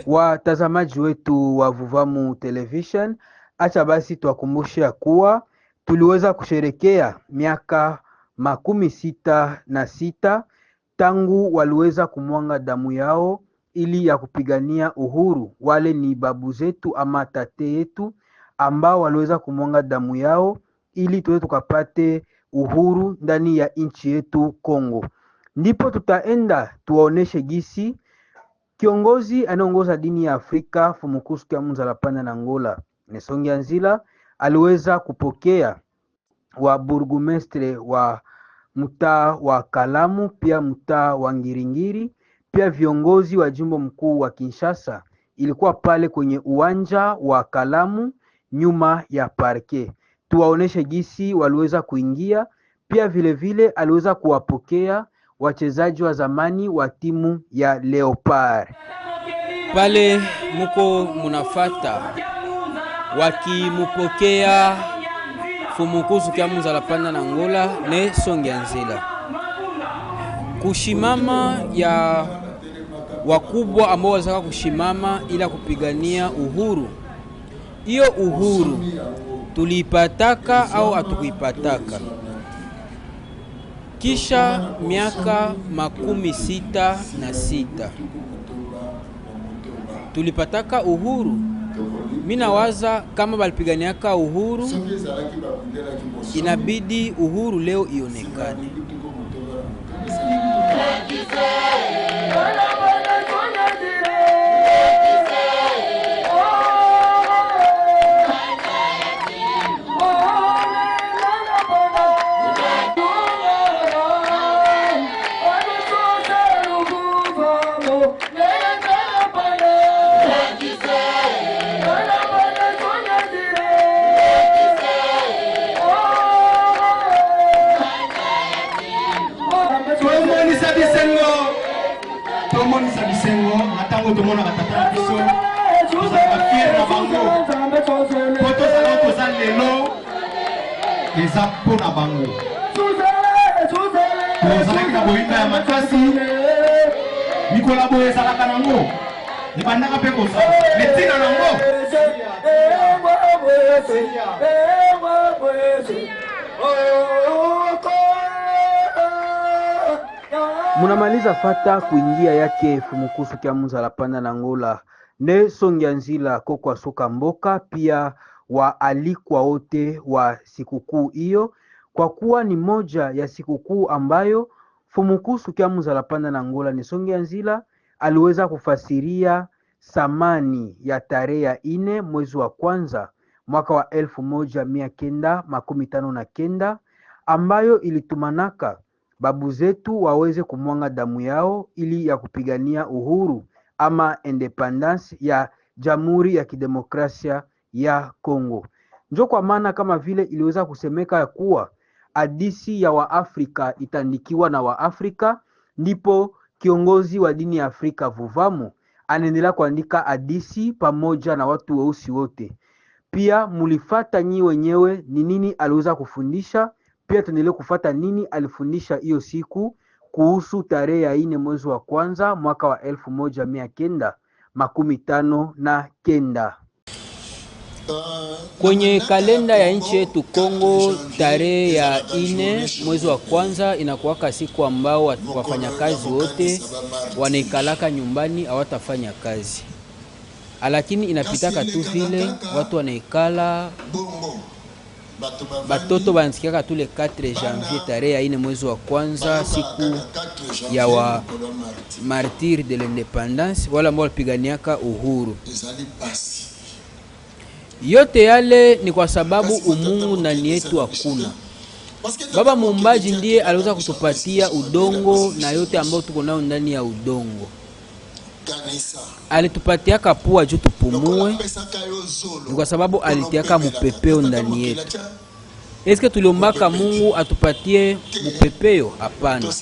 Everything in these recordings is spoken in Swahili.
Watazamaji wetu wa Vuvamu Television, acha basi tuwakumbushe kuwa tuliweza kusherekea miaka 66 tangu waliweza kumwanga damu yao ili ya kupigania uhuru. Wale ni babu zetu ama tate yetu ambao waliweza kumwanga damu yao ili tuwe tukapate uhuru ndani ya nchi yetu Kongo. Ndipo tutaenda tuwaoneshe gisi kiongozi anaongoza dini ya Afrika Fumukusu Kyamunza Lapanda na Angola Nelson Nziala aliweza kupokea wa burgomestre wa mtaa wa Kalamu, pia mtaa wa Ngiringiri, pia viongozi wa jimbo mkuu wa Kinshasa. Ilikuwa pale kwenye uwanja wa Kalamu nyuma ya parke. Tuwaoneshe gisi waliweza kuingia, pia vile vile aliweza kuwapokea wachezaji wa zamani wa timu ya Leopard. Pale muko munafata wakimupokea Fumukusu Kyamunza Lapanda na Angola Nelson Nziala. Kushimama ya wakubwa ambao wazaka kushimama ila kupigania uhuru. Iyo uhuru tuliipataka au hatukuipataka? Kisha miaka 66 tulipataka uhuru. Mina waza kama balipiganiaka uhuru, inabidi uhuru leo ionekane. Tomona katata biso fier na bango poto za koza lelo eza pona bango tozalaki na boyinda ya makasi mikola boye ezalaka nango ebandaka mpe kozala metina nango. Munamaliza fata kuingia yake Fumukusu Kyamunza Lapanda na Angola Nelson Nziala Kokwa Soka Mboka, pia waalikwa wote wa sikukuu hiyo, kwa kuwa ni moja ya sikukuu ambayo Fumukusu Kyamunza Lapanda na Angola Nelson Nziala aliweza kufasiria samani ya tarehe ya 4 mwezi wa kwanza mwaka wa 1959 ambayo ilitumanaka babu zetu waweze kumwanga damu yao ili ya kupigania uhuru ama independence ya Jamhuri ya Kidemokrasia ya Kongo. Njo kwa maana kama vile iliweza kusemeka ya kuwa hadisi ya Waafrika itandikiwa na Waafrika, ndipo kiongozi wa dini ya Afrika Vuvamu anaendelea kuandika hadisi pamoja na watu weusi wote. Pia mulifata nyi wenyewe ni nini aliweza kufundisha, pia tuendelee kufata nini alifundisha hiyo siku kuhusu tarehe ya 4 mwezi wa kwanza mwaka wa 1959. Kwenye kalenda ya nchi yetu Kongo, tarehe ya 4 mwezi wa kwanza inakuwaka siku ambao wafanyakazi wote wanaikalaka nyumbani, hawatafanya kazi. Lakini inapitaka tu vile watu wanaikala, batoto banasikiaka tu le 4 janvier tarehe ya 4 mwezi wa kwanza, siku ya wa martyr de l'independance, wala ambao walipiganiaka uhuru. Yote yale ni kwa sababu umungu ndani yetu hakuna. Baba Muumbaji ndiye aliweza kutupatia udongo na yote ambao tuko nao ndani ya udongo. Alitupatia kapua juu tupumue, ni kwa sababu alitiaka mupepeo ndani yetu. Eske tuliomaka Mungu atupatie mupepeo? Hapana.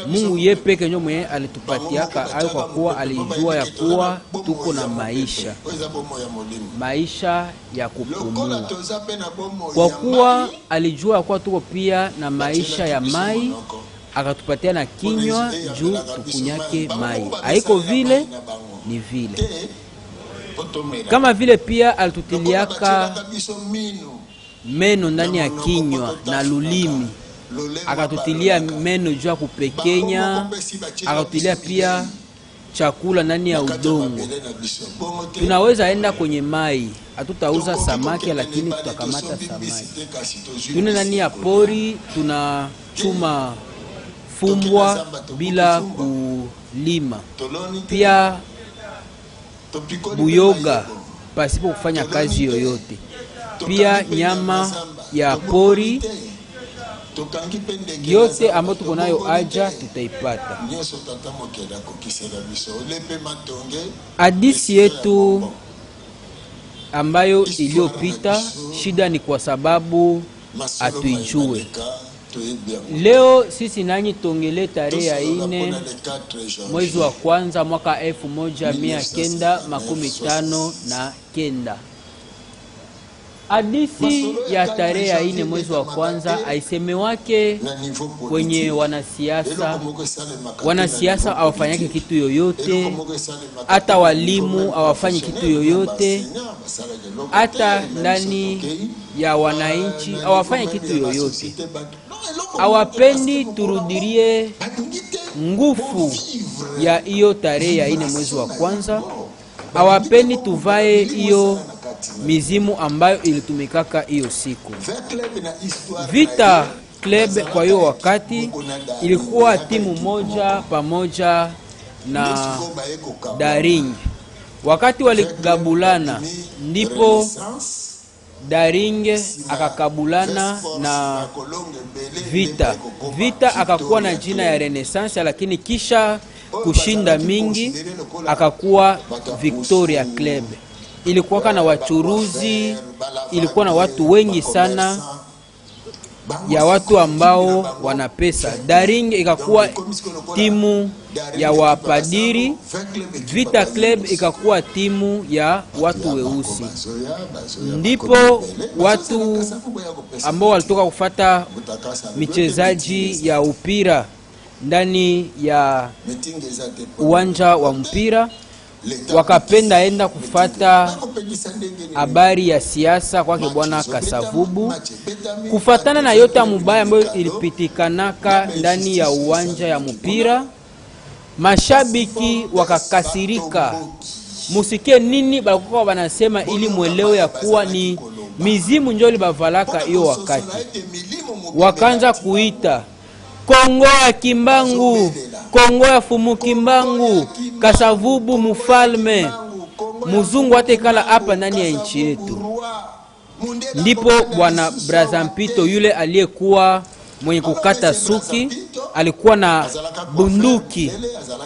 Mungu ye peke ndio mwenye alitupatiaka hayo, kwa kuwa alijua ya kuwa tuko na maisha ya kupumua. Kwa kuwa alijua ya kuwa tuko pia na maisha ya mai, akatupatia na kinywa juu tukunyake mai. Haiko vile, ni vile. Kama vile pia alitutiliaka meno ndani ya kinywa na lulimi, akatutilia meno juu ya kupekenya, akatutilia pia chakula ndani ya udongo. Tunaweza enda kwenye mai, hatutauza samaki lakini tutakamata samaki. Tuna ndani ya pori, tunachuma fumbwa bila kulima, pia buyoga pasipo kufanya kazi yoyote. Pia nyama ya pori yote ambayo tuko nayo aja tutaipata. Hadithi yetu ambayo iliyopita, shida ni kwa sababu atuijue. Leo sisi nanyi tongele tarehe ya 4 mwezi wa kwanza mwaka 1959. Hadithi ya tarehe ya 4 mwezi wa kwanza haiseme wake kwenye wanasiasa hawafanyake kitu yoyote, hata walimu hawafanyi kitu yoyote, hata ndani ya wananchi hawafanyi kitu yoyote. Hawapendi turudirie nguvu ya hiyo tarehe ya 4 mwezi wa kwanza. Hawapendi tuvae hiyo mizimu ambayo ilitumikaka hiyo siku. Vita Club kwa hiyo wakati ilikuwa timu moja pamoja na Daring. Wakati waligabulana, ndipo Daring akakabulana na Vita akakuwa na jina ya Renaissance, lakini kisha kushinda mingi akakuwa Victoria Club. Ilikuwa na wachuruzi, ilikuwa na watu wengi sana, ya watu ambao wana pesa. Daring ikakuwa timu ya wapadiri, Vita Club ikakuwa timu ya watu weusi. Ndipo watu ambao walitoka kufata michezaji ya upira ndani ya uwanja wa mpira wakapenda enda kufata habari ya siasa kwake bwana Kasavubu, kufatana na yote mubaya ambayo ilipitikanaka ndani ya uwanja ya mpira. Mashabiki wakakasirika. Musikie nini balikuwa wanasema ili mwelewe ya kuwa ni mizimu njoli bavalaka hiyo wakati. Wakaanza kuita Kongo ya Kimbangu, Kongo ya Fumu Kimbangu, Kasavubu mufalme, muzungu atekala hapa ndani ya nchi yetu. Ndipo bwana Brazampito yule aliyekuwa mwenye kukata suki, alikuwa na bunduki,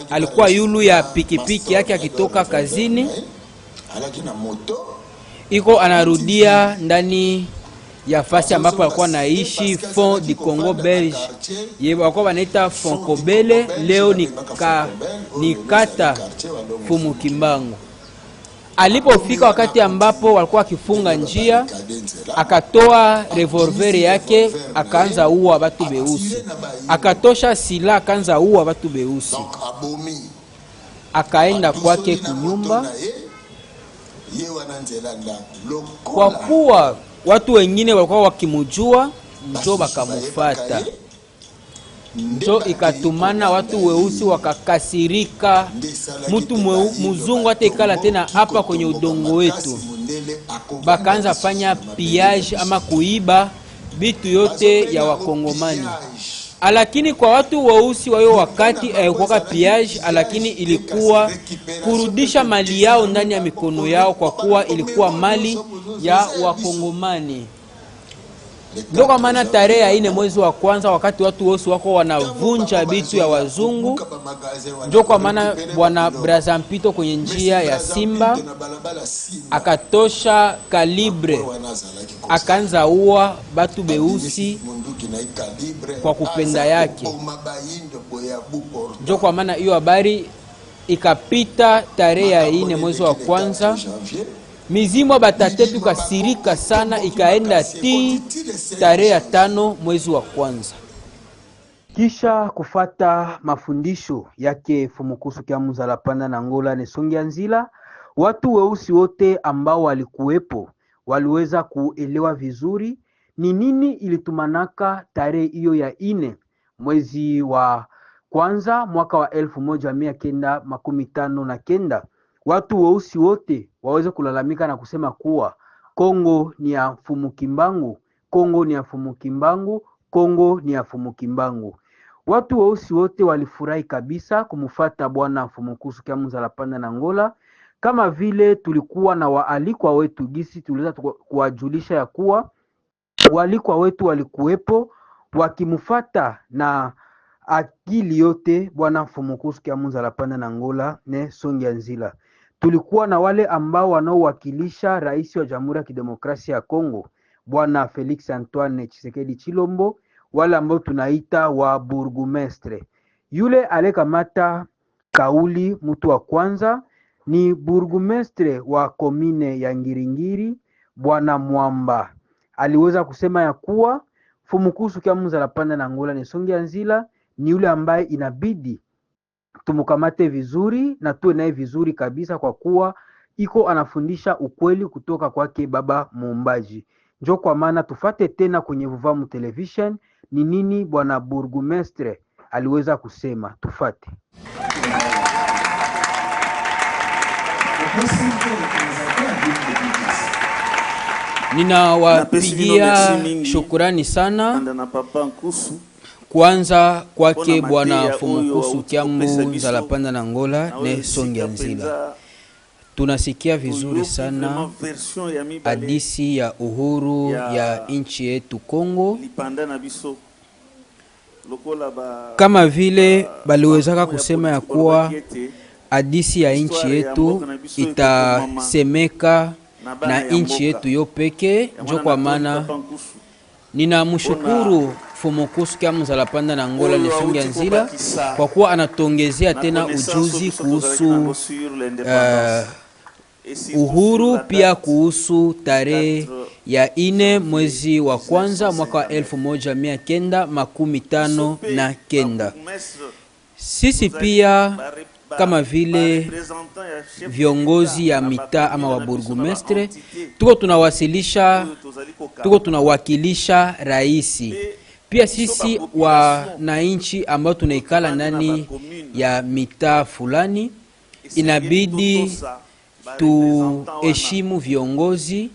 alikuwa yulu ya pikipiki yake akitoka kazini, iko anarudia ndani ya fasi ambapo alikuwa naishi Fond du Congo Belge. Yeye walikuwa wanaita Fonkobele, leo ni kata Fumu Kimbangu. Alipofika wakati ambapo walikuwa akifunga njia, akatoa revolver yake akaanza uwa watu beusi. Akatosha sila akaanza uwa watu beusi. Akaenda kwake kunyumba. Kwa kuwa watu wengine walikuwa wakimujua, njo bakamufata. Njo ikatumana watu weusi wakakasirika, mtu muzungu atekala tena hapa kwenye udongo wetu. Bakaanza fanya pillage ama kuiba bitu yote ya wakongomani. Lakini kwa watu weusi wa hiyo wakati haikuwa pillage, lakini ilikuwa kurudisha mali yao ndani ya mikono yao, kwa kuwa ilikuwa mali ya wakongomani. Ndio kwa maana tarehe ya 4 mwezi wa kwanza, wakati watu wote wako wanavunja bitu ya wazungu, ndio kwa maana bwana Brazampito kwenye njia ya Simba akatosha kalibre, akaanza uwa batu beusi kwa kupenda yake. Ndio kwa maana hiyo habari ikapita tarehe ya 4 mwezi wa kwanza, mizimu wa batatetu kasirika sana, ikaenda tarehe ya 5 mwezi wa kwanza. Kisha kufata mafundisho yake Fumukusu Kyamuzala Panda na Ngola Nesongianzila, watu weusi wote ambao walikuwepo waliweza kuelewa vizuri ni nini ilitumanaka tarehe hiyo ya 4 mwezi wa kwanza mwaka wa 1959. Watu weusi wote waweze kulalamika na kusema kuwa Kongo ni ya Mfumukimbangu, Kongo ni ya Mfumukimbangu, Kongo ni ya Mfumukimbangu. Watu weusi wote walifurahi kabisa kumufata bwana Fumukusu Kyamuzala Panda na Ngola, kama vile tulikuwa na waalikwa wetu gisi tuliweza kuwajulisha ya kuwa waalikwa wetu walikuwepo wakimufata na akili yote bwana Fumukusu Kyamuzala Panda na Ngola Nesongianzila. Tulikuwa na wale ambao wanaowakilisha rais wa Jamhuri ya Kidemokrasia ya Kongo bwana Felix Antoine Tshisekedi Chilombo, wale ambao tunaita wa burgumestre. Yule aliyekamata kauli mtu wa kwanza ni burgumestre wa komine ya Ngiringiri bwana Mwamba. Aliweza kusema ya kuwa Fumukusu Kyamuzala Panda na Ngola Nesongianzila ni yule ambaye inabidi tumukamate vizuri na tuwe naye vizuri kabisa, kwa kuwa iko anafundisha ukweli kutoka kwake baba muumbaji. Njo kwa maana tufate tena kwenye Vuvamu Television ni nini bwana burgumestre aliweza kusema. Tufate. Ninawapigia shukurani sana kwanza kwake bwana Fumukusu Kyamuzala Panda na Ngola Nesongianzila. Tunasikia vizuri sana hadisi ya uhuru ya nchi yetu Kongo, kama vile baliwezaka kusema ya kuwa hadisi ya nchi yetu itasemeka na nchi yetu yo peke. Njo kwa maana ninamshukuru Fumukusu Kyamuzala Panda na Ngola Nesongianzila kwa kuwa anatongezea tena ujuzi kuhusu uhuru, pia kuhusu tarehe ya 4 mwezi wa kwanza mwaka wa 1959. Sisi pia kama vile viongozi ya mitaa ama wa burgumestre tuko tunawakilisha raisi. Pia sisi wananchi ambao tunaikala ndani ya mitaa fulani inabidi tuheshimu viongozi.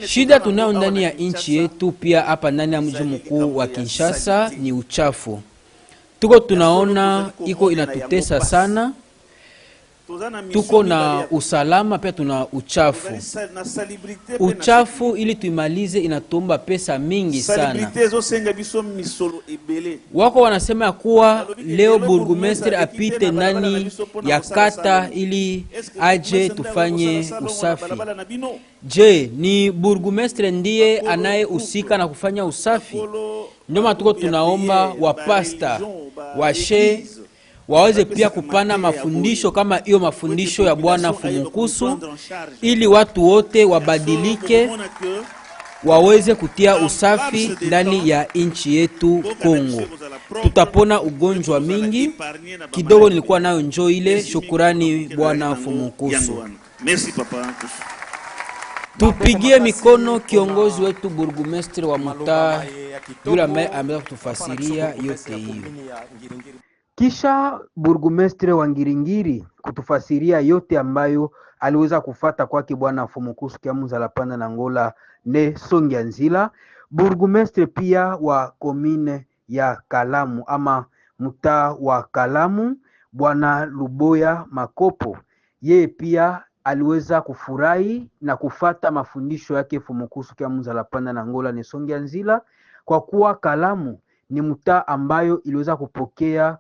Shida tunayo ndani ya nchi yetu pia hapa ndani ya mji mkuu wa Kinshasa ni uchafu. Tuko tunaona iko inatutesa sana. Tuko na usalama pia tuna uchafu. Uchafu ili tuimalize inatomba pesa mingi sana. Wako wanasema kuwa leo burgumestre apite ndani ya kata ili aje tufanye usafi. Je, ni burgumestre ndiye anayehusika na kufanya usafi? Ndio tuko tunaomba wapasta, washe waweze pia kupana mafundisho kama hiyo mafundisho ya bwana Fumukusu, ili watu wote wabadilike, waweze kutia usafi ndani ya nchi yetu Kongo. Tutapona ugonjwa mingi. Kidogo nilikuwa nayo njoo ile. Shukurani bwana Fumukusu. Tupigie mikono kiongozi wetu burgumestre wa mtaa yule ambaye ameweza kutufasiria yote hiyo. Kisha burgumestre wa Ngiringiri kutufasiria yote ambayo aliweza kufata kwake bwana Fumukusu Kyamuzala Panda na Ngola Nesongianzila. Burgumestre pia wa komine ya Kalamu ama mtaa wa Kalamu bwana Luboya Makopo, yeye pia aliweza kufurahi na kufata mafundisho yake Fumukusu Kya Munzala Panda na Ngola Nesongia Nzila, kwa kuwa Kalamu ni mtaa ambayo iliweza kupokea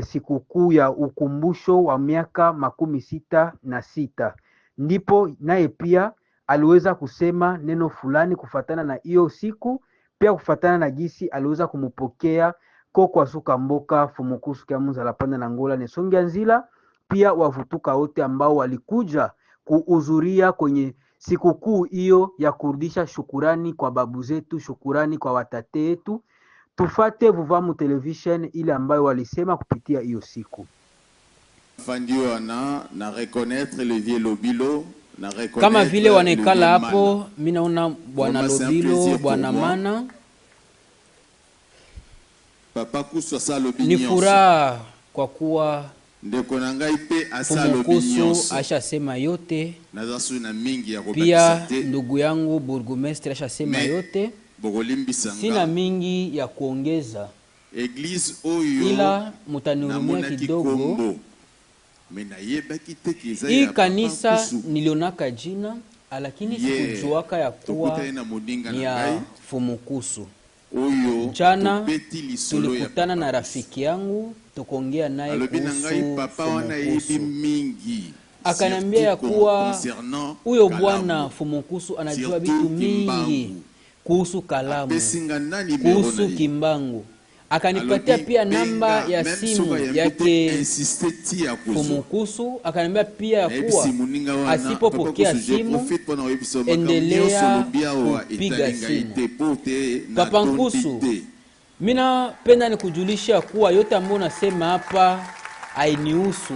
sikukuu ya ukumbusho wa miaka 66. Ndipo naye pia aliweza kusema neno fulani kufatana na hiyo siku, pia kufatana na gisi aliweza kumupokea Kokwa Suka Mboka Fumukusu Kya Munzala Panda na Ngola Nesongia Nzila, pia wavutuka wote ambao walikuja kuhudhuria kwenye sikukuu hiyo ya kurudisha shukurani kwa babu zetu, shukurani kwa watate yetu. Tufate Vuvamu Television ile ambayo walisema kupitia hiyo siku. Fandiwa na reconnaître le vieux Lobilo, na reconnaître kama vile wanekala hapo, mimi naona bwana Lobilo, bwana Mana. Papa Kusu sa Lobilo. Ni furaha kwa kuwa ndeko na ngai pe asa Fumukusu ashasema yote. Nazasu na mingi ya pia ndugu yangu burgomestre ashasema yote. Sina mingi ya kuongeza. Eglise oyo ila mutanihurumia kidogo. Hii kanisa nilionaka jina, lakini sikujuaka ya kuwa ni ya Fumukusu. Jana tulikutana na rafiki yangu, tukongea naye kuhusu Fumukusu. Akaniambia ya kuwa huyo bwana Fumukusu anajua vitu mingi kuhusu Kalamu, kuhusu Kimbangu. Akanipatia pia namba ya simu yake Fumukusu. Akaniambia pia ya kuwa asipopokea simu, endelea kupiga simu. Papa Nkusu, mina penda nikujulisha kuwa yote ambayo nasema hapa hainihusu,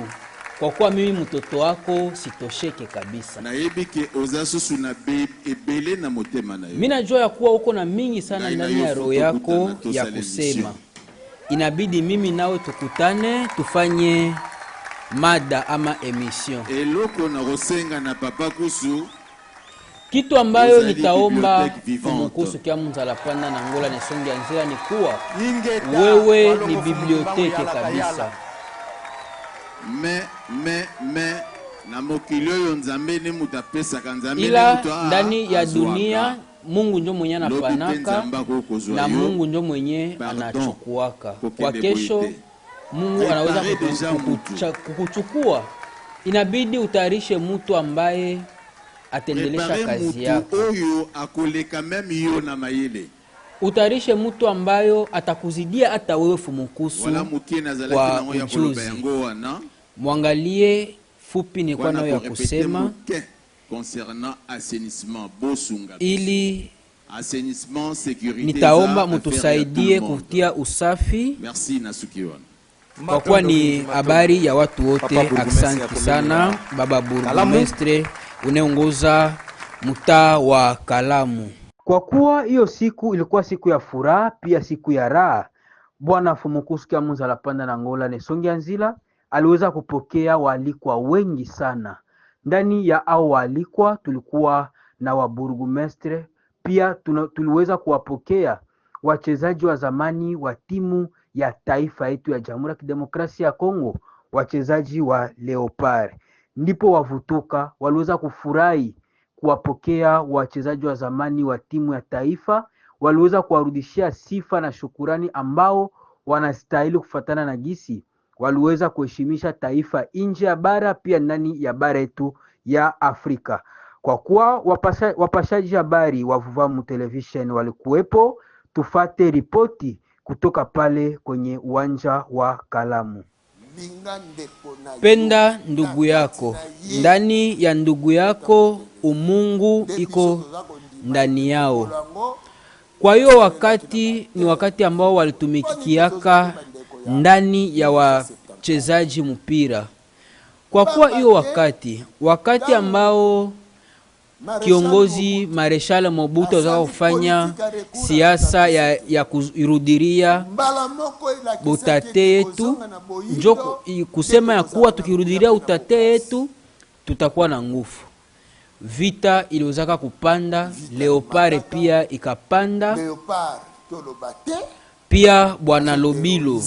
kwa kuwa mimi mtoto wako sitosheke kabisa. Mimi najua ya kuwa uko na mingi sana ndani ya roho yako ya kusema. Inabidi mimi nawe tukutane tufanye mada ama emission. Eloko na rosenga na Papa Kusu, kitu ambayo nitaomba Fumukusu Kya Munzala Panda na Ngola Nesongia Nzila ni kuwa wewe ni biblioteke kabisa. Na mokilio yo Nzambe ni mutapesa kanzambe ila ndani ya dunia Mungu ndio mwenye anapanaka na Mungu ndio mwenye anachukuaka. Kwa kesho Mungu anaweza kukuchukua. Inabidi utayarishe mtu ambaye atendelesha kazi yako. Utayarishe mtu ambayo atakuzidia hata wewe Fumukusu kwa ujuzi. Mwangalie fupi ni kwa nayo ya kusema ili nitaomba mutusaidie kutia usafi, kwa kuwa ni habari ya watu wote. Aksanti sana baba burgomestre uneongoza mtaa wa Kalamu. Kwa kuwa hiyo siku ilikuwa siku ya furaha, pia siku ya raha, bwana Fumukusu Kya Munzala Panda na Ngola Nesongia Nzila aliweza kupokea waalikwa wengi sana. Ndani ya hao waalikwa tulikuwa na waburgomestre, pia tuliweza kuwapokea wachezaji wa zamani wa timu ya taifa yetu ya Jamhuri ya Kidemokrasia ya Kongo, wachezaji wa Leopard. Ndipo wavutuka waliweza kufurahi kuwapokea wachezaji wa zamani wa timu ya taifa, waliweza kuwarudishia sifa na shukurani ambao wanastahili kufatana na gisi waliweza kuheshimisha taifa nje ya bara, pia ndani ya bara yetu ya Afrika. Kwa kuwa wapashaji habari wa Vuvamu Television walikuwepo, tufate ripoti kutoka pale kwenye uwanja wa Kalamu. Penda ndugu yako, ndani ya ndugu yako umungu iko ndani yao. Kwa hiyo wakati ni wakati ambao walitumikiaka ndani ya wachezaji mpira. Kwa kuwa hiyo wakati ambao kiongozi Marshal Mobutu azaka kufanya siasa ya kurudiria utate yetu, njo kusema ya kuwa tukirudiria utate yetu tutakuwa na nguvu. Vita iliwezaka kupanda, Leopard pia ikapanda, pia bwana Lobilo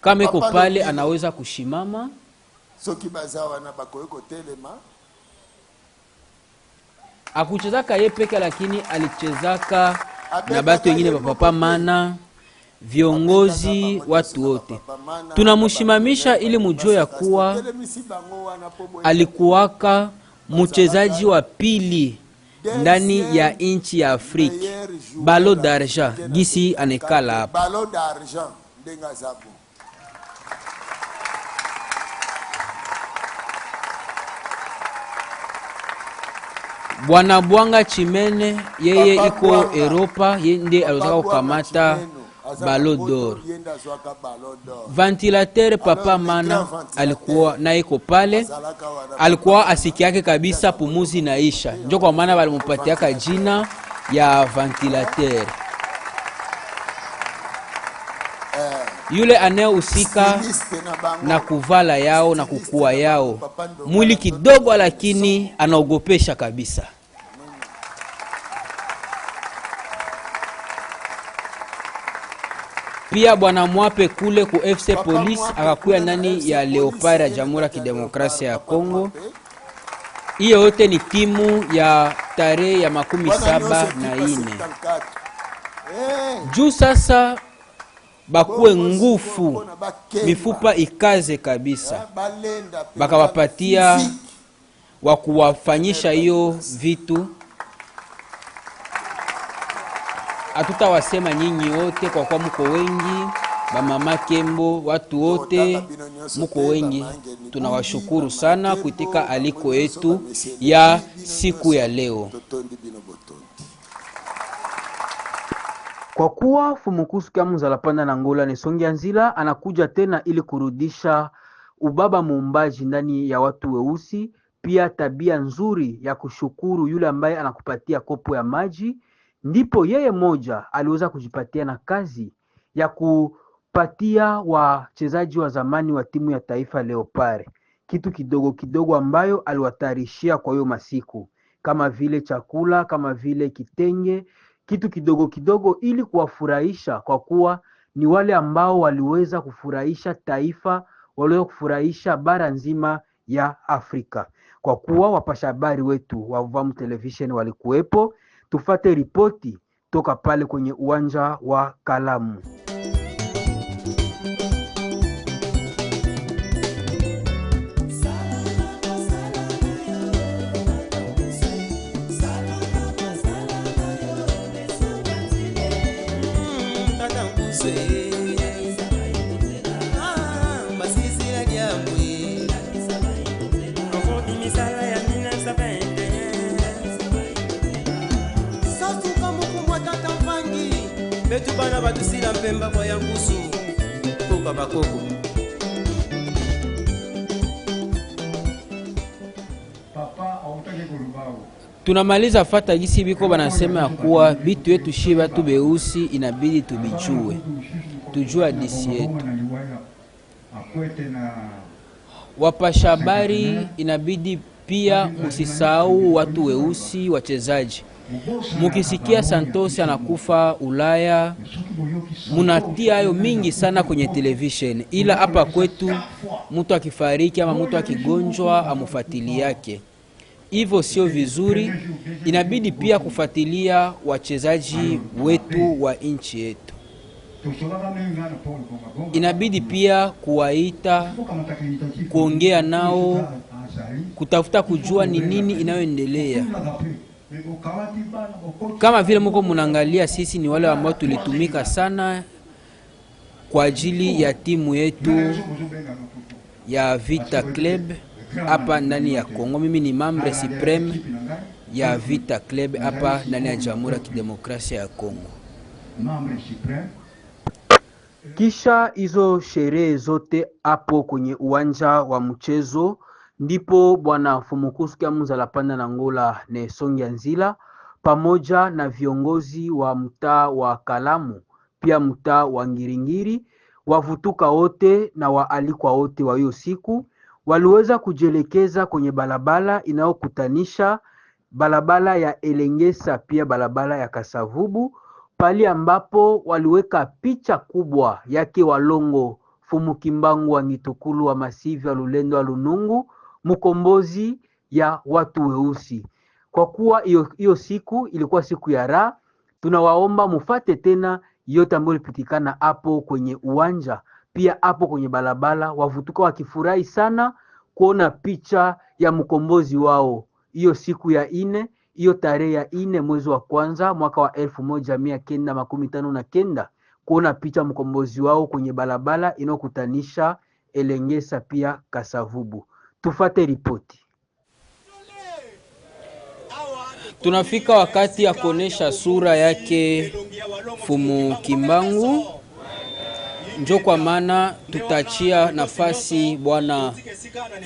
kama iko pale anaweza kushimama soki bazawa na bakoyeko telema akuchezaka ye peke, lakini alichezaka na batu wengine Papa Mana, viongozi, watu wote. Tunamushimamisha ili mujue ya kuwa alikuwaka mchezaji wa pili ndani ya inchi ya Afrika, Ballon d'Argent, gisi anekala hapa. Ballon d'Argent ndenga zabu. Bwana Bwanga Chimene yeye iko Europa, yeye ndiye aliweza kukamata Ballon d'Or. Ventilateur Papa Mana alikuwa na iko pale, alikuwa asiki yake kabisa pumuzi naisha, ndio kwa maana walimpatiaka jina ya ventilateur. Yule anayehusika na kuvala yao na kukua yao, mwili kidogo lakini anaogopesha kabisa. Pia bwana Mwape kule ku FC Police akakuya ndani ya Leopard ya Jamhuri ya Kidemokrasia ya Kongo. Hiyo yote ni timu ya tarehe ya 74. Juu sasa bakuwe ngufu, mifupa ikaze kabisa, bakawapatia wakuwafanyisha hiyo vitu. Hatutawasema nyinyi wote kwa kuwa mko wengi, Mama Kembo, watu wote mko wengi. Tunawashukuru sana kuitika aliko yetu ya siku ya leo. Kwa kuwa Fumukusu Kyamunza Lapanda na Ngola Nesongia Nzila anakuja tena ili kurudisha ubaba muumbaji ndani ya watu weusi, pia tabia nzuri ya kushukuru yule ambaye anakupatia kopo ya maji, ndipo yeye moja aliweza kujipatia na kazi ya kupatia wachezaji wa zamani wa timu ya taifa Leopard kitu kidogo kidogo ambayo aliwatarishia kwa hiyo masiku, kama vile chakula, kama vile kitenge, kitu kidogo kidogo ili kuwafurahisha, kwa kuwa ni wale ambao waliweza kufurahisha taifa, waliweza kufurahisha bara nzima ya Afrika. Kwa kuwa wapasha habari wetu wa Uvamu Television walikuwepo, tufate ripoti toka pale kwenye uwanja wa Kalamu. Betu bana batusila mpemba kwa yangusu kuka bakoko. Tunamaliza fata gisi biko banasema ya kuwa bitu yetu shiba tu beusi inabidi tubijue, tujue hadisi yetu. Wapasha habari inabidi pia musisahau watu weusi wachezaji. Mukisikia Santos anakufa Ulaya, munatia hayo mingi sana kwenye television, ila hapa kwetu mtu akifariki ama mtu akigonjwa amufuatili yake. Hivyo sio vizuri, inabidi pia kufuatilia wachezaji wetu wa nchi yetu. Inabidi pia kuwaita, kuongea nao, kutafuta kujua ni nini inayoendelea. Kama vile mko munangalia, sisi ni wale ambao tulitumika sana kwa ajili ya timu yetu ya Vita Club hapa ndani ya Kongo. Mimi ni membre supreme ya Vita Club hapa ndani ya Jamhuri ya Kidemokrasia ya Kongo. Kisha hizo sherehe zote hapo kwenye uwanja wa mchezo, ndipo bwana Fumukusu Kyamunza Lapanda na Ngola Nesongia Nzila pamoja na viongozi wa mtaa wa Kalamu, pia mtaa wa Ngiringiri, wavutuka wote na waalikwa wote wa hiyo siku waliweza kujelekeza kwenye balabala inayokutanisha balabala ya Elengesa pia balabala ya Kasavubu, pali ambapo waliweka picha kubwa yake Walongo Fumu Kimbangu wa Ngitukulu wa Masivi wa Lulendo wa Lunungu, mkombozi ya watu weusi. Kwa kuwa hiyo siku ilikuwa siku ya raha, tunawaomba mufate tena yote ambayo ilipitikana hapo kwenye uwanja, pia hapo kwenye balabala, wavutuka wakifurahi sana kuona picha ya mkombozi wao. Hiyo siku ya ine, hiyo tarehe ya 4 mwezi wa kwanza mwaka wa 1959, kuona picha mkombozi wao kwenye balabala inokutanisha Elengesa pia Kasavubu. Tufate ripoti. Tunafika wakati ya kuonesha sura yake Fumu Kimbangu, njo kwa maana tutachia nafasi bwana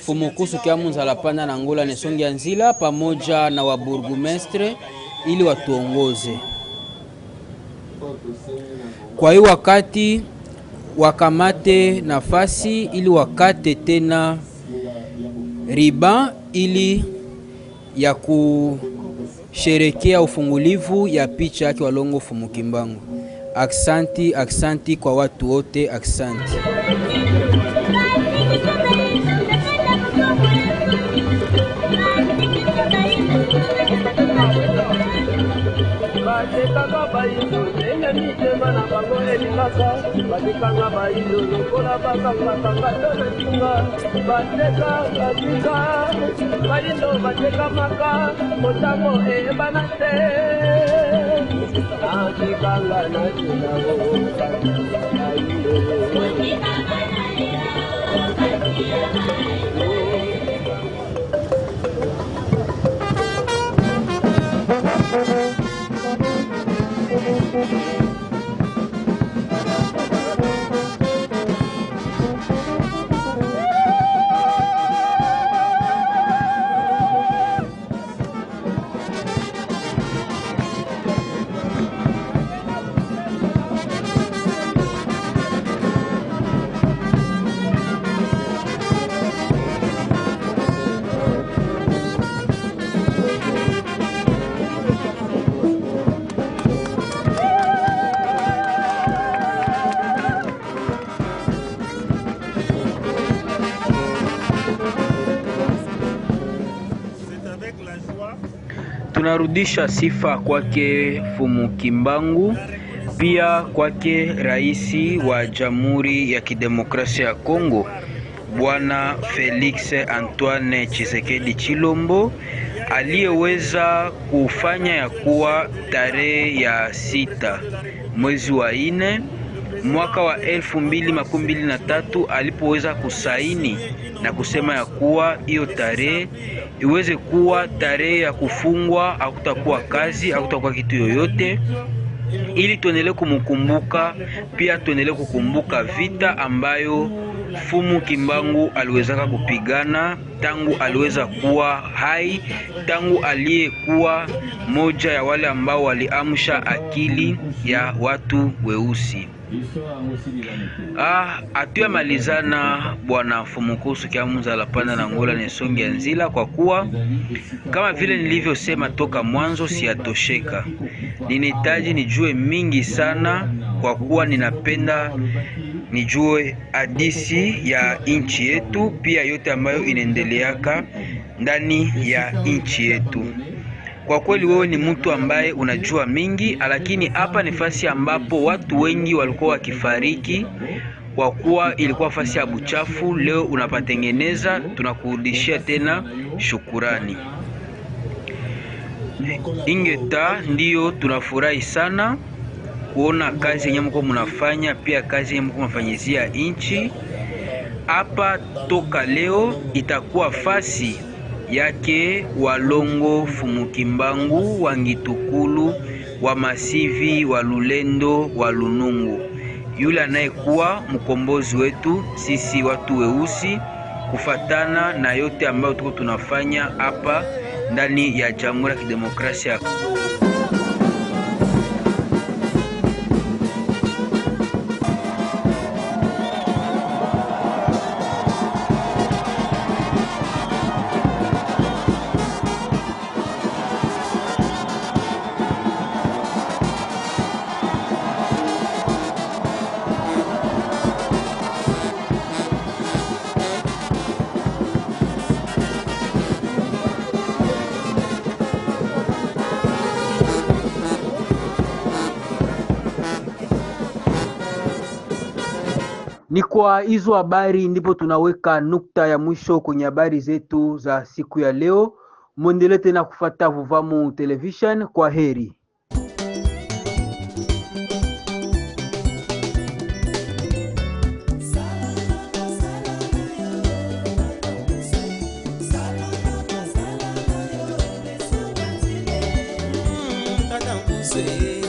Fumukusu Kyamunzala Panda na Ngola Nesongi Nzila pamoja na waburgumestre ili watuongoze. Kwa hiyo wakati wakamate nafasi ili wakate tena riba ili ya kusherekea ufungulivu ya picha yake Walongo Fumu Kimbangu. Aksanti kwa watu wote, aksanti. Batekanga bayindo zenye mitema na bango elingaka, batekanga bayindo lokola bakakakanga tona tinga, batekanga tinga bayindo batekamaka motango ebana te, batekanga na tingago bayindo. Tunarudisha sifa kwake Fumu Kimbangu, pia kwake Raisi wa Jamhuri ya Kidemokrasia ya Kongo Bwana Felix Antoine Tshisekedi Chilombo, aliyeweza kufanya ya kuwa tarehe ya 6 mwezi wa 4 mwaka wa 2023 alipoweza kusaini na kusema ya kuwa hiyo tarehe iweze kuwa tarehe ya kufungwa, hakutakuwa kazi, hakutakuwa kitu yoyote, ili tuendelee kumkumbuka, pia tuendelee kukumbuka vita ambayo Fumu Kimbangu aliwezaka kupigana tangu aliweza kuwa hai, tangu aliyekuwa moja ya wale ambao waliamsha akili ya watu weusi. Atuya malizana bwana Fumukusu Kyamunzala Panda na Ngola Nesongi Nzila, kwa kuwa kama vile nilivyosema toka mwanzo siatosheka. Ninahitaji nijue mingi sana, kwa kuwa ninapenda nijue hadisi ya nchi yetu, pia yote ambayo inaendeleaka ndani ya nchi yetu. Kwa kweli wewe ni mtu ambaye unajua mingi, lakini hapa ni fasi ambapo watu wengi walikuwa wakifariki kwa kuwa ilikuwa fasi ya buchafu. Leo unapatengeneza, tunakurudishia tena shukurani. Ingeta ndiyo tunafurahi sana kuona kazi yenye mko mnafanya, pia kazi yenye mko mnafanyizia nchi. Hapa toka leo itakuwa fasi yake Walongo Fumu Kimbangu wa Ngitukulu wa Masivi wa Lulendo wa Lunungu, yule anayekuwa mkombozi wetu sisi watu weusi, kufatana na yote ambayo tuko tunafanya hapa ndani ya Jamhuri ya Kidemokrasia. Ni kwa hizo habari ndipo tunaweka nukta ya mwisho kwenye habari zetu za siku ya leo. Muendelee tena kufuata Vuvamu Television. Kwa heri. Tata Mbuze